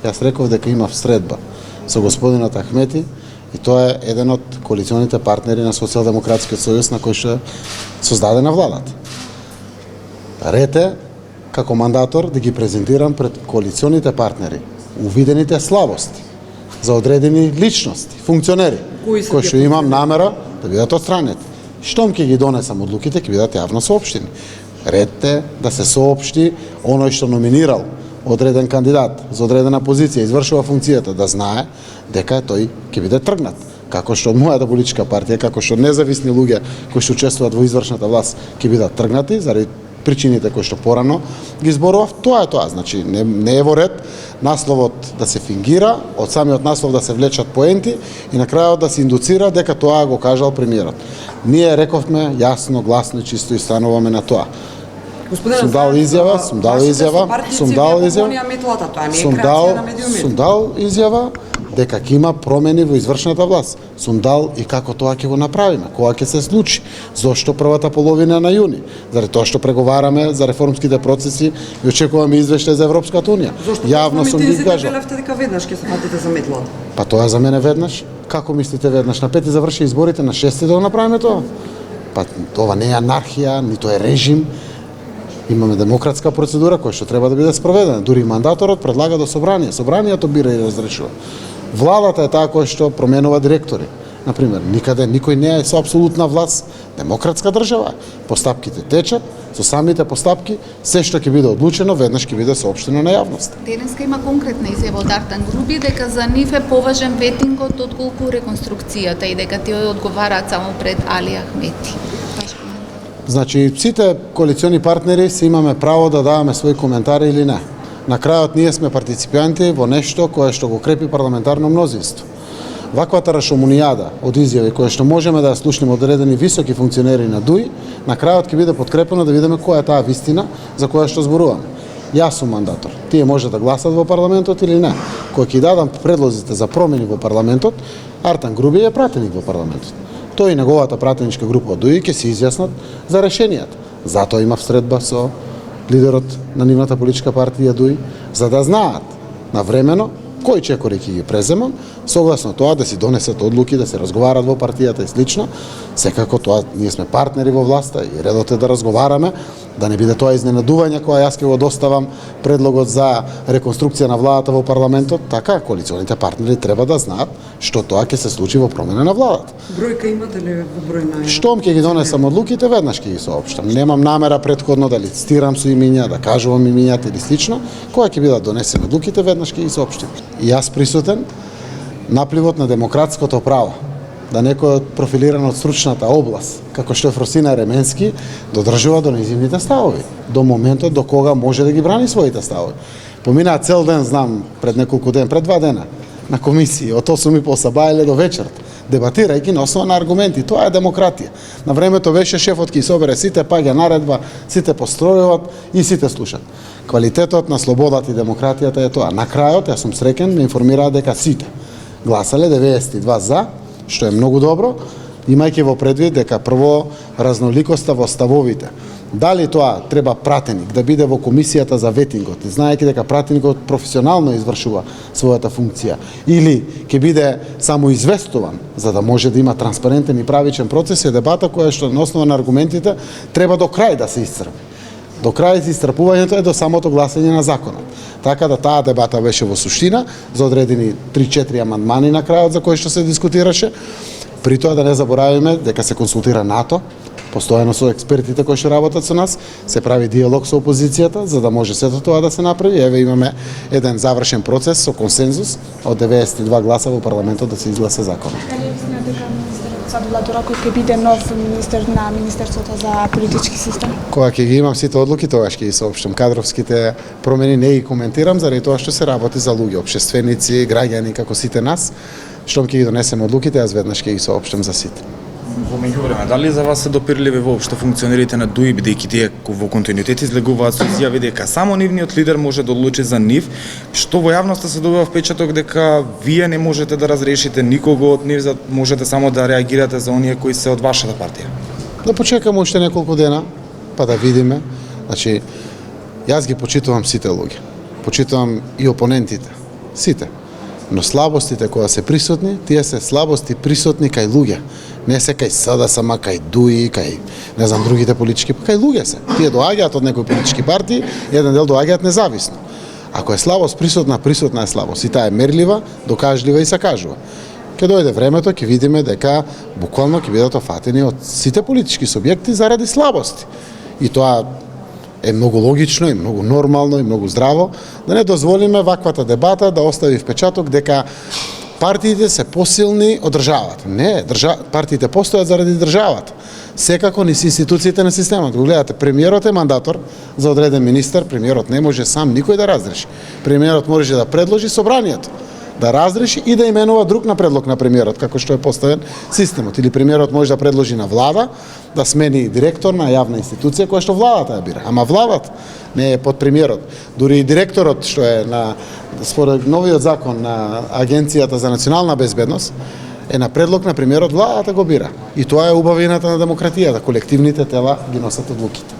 Јас реков дека имав средба со господинот Ахмети и тоа е еден од коалиционите партнери на Социјалдемократскиот сојуз на кој што е создадена владата. Ред е, како мандатор, да ги презентирам пред коалиционите партнери увидените слабости за одредени личности, функционери, кои што имам намера да бидат отстранети. Штом ќе ги донесам одлуките, ќе бидат јавно соопштени. Ред е да се соопшти оној што номинирал одреден кандидат за одредена позиција, извршува функцијата, да знае дека тој ќе биде тргнат. Како што од мојата политичка партија, како што независни луѓе кои што учествуваат во извршната власт ќе бидат тргнати заради причините кои што порано ги зборував, тоа е тоа. Значи не е во ред насловот да се фингира, од самиот наслов да се влечат поенти и на крајот да се индуцира дека тоа го кажал премиерот. Ние рековме јасно, гласно и чисто и стануваме на тоа. Сум дал изјава дека ќе има промени во извршната власт. Сум дал и како тоа ќе го направиме, кога ќе се случи, зошто првата половина на јуни, заради тоа што преговараме за реформските процеси и очекуваме извештај за Европската унија. Јавно сум ги кажал. Зашто дека веднаш ќе се фатите за метлата? Па тоа за мене веднаш. Како мислите веднаш? На 5 заврши изборите, на 6 да го направиме тоа? Па ова не е анархија, ниту е режим. Имаме демократска процедура која што треба да биде спроведена. Дури мандаторот предлага до собрание. Собранието бира и разрешува. Владата е таа која што променува директори. Например, никаде никој не е со апсолутна власт. Демократска држава. Постапките течат, со самите постапки се што ќе биде одлучено веднаш ќе биде соопштено на јавност. Денеска има конкретна изјава од Артан Груби дека за нив е поважен ветингот отколку реконструкцијата и дека тие одговараат само пред Али Ахмети. Значи, сите коалициони партнери си имаме право да даваме своји коментари или не. На крајот ние сме партиципанти во нешто кое што го крепи парламентарно мнозинство. Ваквата рашомонијада од изјави која што можеме да ја слушнеме од одредени високи функционери на ДУИ, на крајот ќе биде подкрепено да видиме која е таа вистина за која што зборуваме. Јас сум мандатор. Тие може да гласат во парламентот или не. Кога ќе дадам предлозите за промени во парламентот, Артан Груби е пратеник во парламентот. Тој и неговата пратеничка група од ДУИ ќе се изјаснат за решенијата. Затоа имав средба со лидерот на нивната политичка партија ДУИ, за да знаат навремено кои чекори ќе ги преземам, согласно тоа да си донесат одлуки, да се разговарат во партијата и слично. Секако тоа ние сме партнери во власта и редот е да разговараме, да не биде тоа изненадување кога јас ќе го доставам предлогот за реконструкција на владата во парламентот, така коалиционите партнери треба да знаат што тоа ќе се случи во промена на владата. Бројка имате ли во број на? Штом ќе ги донесам одлуките, веднаш ќе ги соопштам. Немам намера претходно да лицитирам со имиња, да кажувам имињата или слично. Кога ќе бидат донесени одлуките, веднаш ќе ги соопштам. И јас присутен, напливот на демократското право, да некој профилиран од стручната област, како што е Фросина Ременски, додржува до нејзивните ставови, до моментот до кога може да ги брани своите ставови. Поминаа цел ден, знам, пред неколку ден, пред 2 дена, на комисија, од 8:30 сабајле до вечерот, дебатирајќи на основа на аргументи. Тоа е демократија. На времето беше шефот ќе собере сите, паѓа наредба, сите постројуваат и сите слушат. Квалитетот на слободата и демократијата е тоа. На крајот, јас сум среќен, ме информираа дека сите гласале 92 за, што е многу добро, имајќи во предвид дека прво разноликоста во ставовите. Дали тоа треба пратеник да биде во комисијата за ветингот, знаејќи дека пратеникот професионално извршува својата функција, или ќе биде само известуван за да може да има транспарентен и правичен процес, е дебата која што на основа на аргументите треба до крај да се исцрпи. До крај исцрпувањето е до самото гласање на законот. Така да таа дебата беше во суштина за одредени 3-4 амандмани на крајот за кои што се дискутираше. При тоа да не заборавиме дека се консултира НАТО, постојано со експертите кои што работат со нас, се прави диалог со опозицијата за да може сето тоа да се направи. Еве имаме еден завршен процес со консензус од 92 гласа во парламентот да се изгласа законот. Садулатора кој ќе биде нов министер на Министерството за политички систем? Кога ќе ги имам сите одлуки, тогаш ќе ги соопштам. Кадровските промени не ги коментирам заради тоа што се работи за луѓе, општественици, граѓани како сите нас. Штом ќе ги донесем одлуките, јас веднаш ќе ги соопштам за сите. Во меѓувреме, дали за вас се допирливи воопшто функционерите на ДУИ, бидејќи тие во континуитет излегуваат со изјави дека само нивниот лидер може да одлучи за нив, што во јавноста се добива впечаток дека вие не можете да разрешите никого од нив, можете само да реагирате за оние кои се од вашата партија? Да почекаме уште неколку дена, па да видиме. Значи, јас ги почитувам сите луѓе. Почитувам и опонентите. Сите. Но слабостите кои се присутни, тие се слабости присутни кај луѓе. Не се кај СДСМ, кај ДУИ, кај не знам другите политички, кај луѓе се. Тие доаѓаат од некои политички партии, еден дел доаѓаат независно. Ако е слабост присутна, присутна е слабост. И таа е мерлива, докажлива и се кажува. Ке дојде времето, ќе видиме дека буквално ќе бидат офатени од сите политички субјекти заради слабости. И тоа е многу логично и многу нормално и многу здраво да не дозволиме ваквата дебата да остави впечаток дека партиите се посилни од државата. Не, партиите постојат заради државата. Секако низ институциите на системот. Го гледате, премиерот е мандатор за одреден министер, премиерот не може сам никој да разреши. Премиерот може да предложи собранието да разреши и да именува друг на предлог на премиерот, како што е поставен системот. Или премиерот може да предложи на влада да смени директор на јавна институција која што владата ја бира. Ама владата не е под премиерот. Дури и директорот што е на според новиот закон на Агенцијата за национална безбедност е на предлог на премиерот, владата го бира. И тоа е убавината на демократијата, колективните тела ги носат одлуките.